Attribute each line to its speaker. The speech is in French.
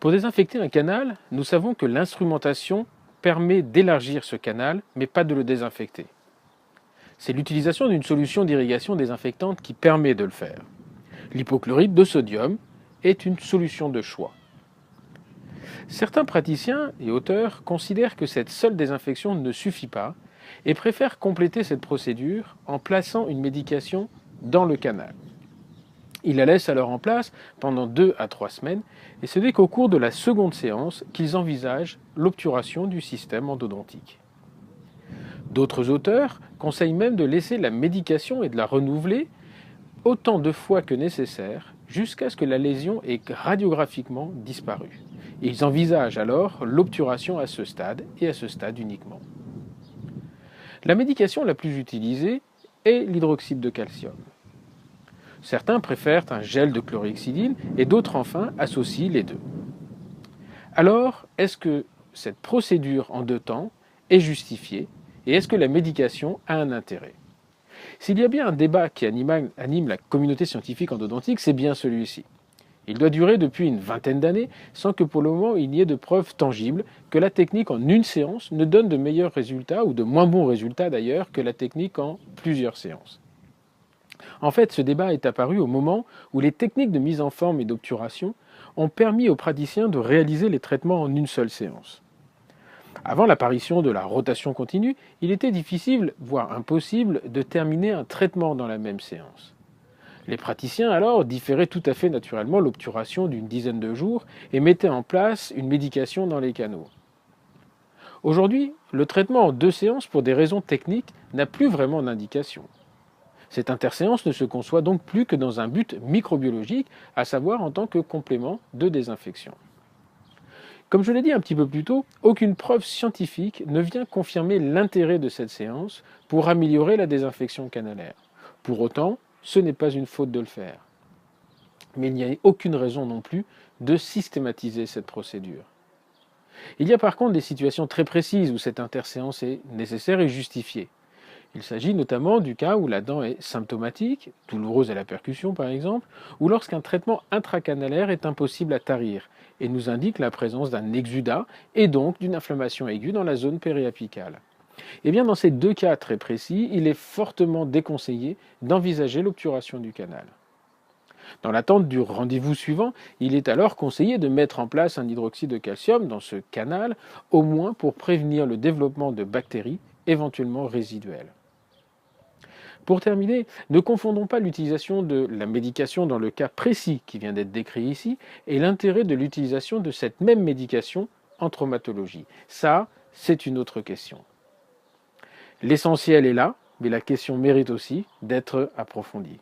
Speaker 1: Pour désinfecter un canal, nous savons que l'instrumentation permet d'élargir ce canal, mais pas de le désinfecter. C'est l'utilisation d'une solution d'irrigation désinfectante qui permet de le faire. L'hypochlorite de sodium est une solution de choix. Certains praticiens et auteurs considèrent que cette seule désinfection ne suffit pas et préfèrent compléter cette procédure en plaçant une médication dans le canal. Ils la laissent alors en place pendant 2 à 3 semaines et ce n'est qu'au cours de la seconde séance qu'ils envisagent l'obturation du système endodontique. D'autres auteurs conseillent même de laisser la médication et de la renouveler autant de fois que nécessaire jusqu'à ce que la lésion ait radiographiquement disparu. Ils envisagent alors l'obturation à ce stade et à ce stade uniquement. La médication la plus utilisée est l'hydroxyde de calcium. Certains préfèrent un gel de chlorhexidine et d'autres enfin associent les deux. Alors, est-ce que cette procédure en 2 temps est justifiée et est-ce que la médication a un intérêt? S'il y a bien un débat qui anime la communauté scientifique endodontique, c'est bien celui-ci. Il doit durer depuis une vingtaine d'années sans que pour le moment il n'y ait de preuves tangibles que la technique en une séance ne donne de meilleurs résultats ou de moins bons résultats d'ailleurs que la technique en plusieurs séances. En fait, ce débat est apparu au moment où les techniques de mise en forme et d'obturation ont permis aux praticiens de réaliser les traitements en une seule séance. Avant l'apparition de la rotation continue, il était difficile, voire impossible, de terminer un traitement dans la même séance. Les praticiens alors différaient tout à fait naturellement l'obturation d'une dizaine de jours et mettaient en place une médication dans les canaux. Aujourd'hui, le traitement en 2 séances pour des raisons techniques n'a plus vraiment d'indication. Cette interséance ne se conçoit donc plus que dans un but microbiologique, à savoir en tant que complément de désinfection. Comme je l'ai dit un petit peu plus tôt, aucune preuve scientifique ne vient confirmer l'intérêt de cette séance pour améliorer la désinfection canalaire. Pour autant, ce n'est pas une faute de le faire. Mais il n'y a aucune raison non plus de systématiser cette procédure. Il y a par contre des situations très précises où cette interséance est nécessaire et justifiée. Il s'agit notamment du cas où la dent est symptomatique, douloureuse à la percussion par exemple, ou lorsqu'un traitement intracanalaire est impossible à tarir et nous indique la présence d'un exudat et donc d'une inflammation aiguë dans la zone périapicale. Et bien dans ces 2 cas très précis, il est fortement déconseillé d'envisager l'obturation du canal. Dans l'attente du rendez-vous suivant, il est alors conseillé de mettre en place un hydroxyde de calcium dans ce canal, au moins pour prévenir le développement de bactéries éventuellement résiduelles. Pour terminer, ne confondons pas l'utilisation de la médication dans le cas précis qui vient d'être décrit ici et l'intérêt de l'utilisation de cette même médication en traumatologie. Ça, c'est une autre question. L'essentiel est là, mais la question mérite aussi d'être approfondie.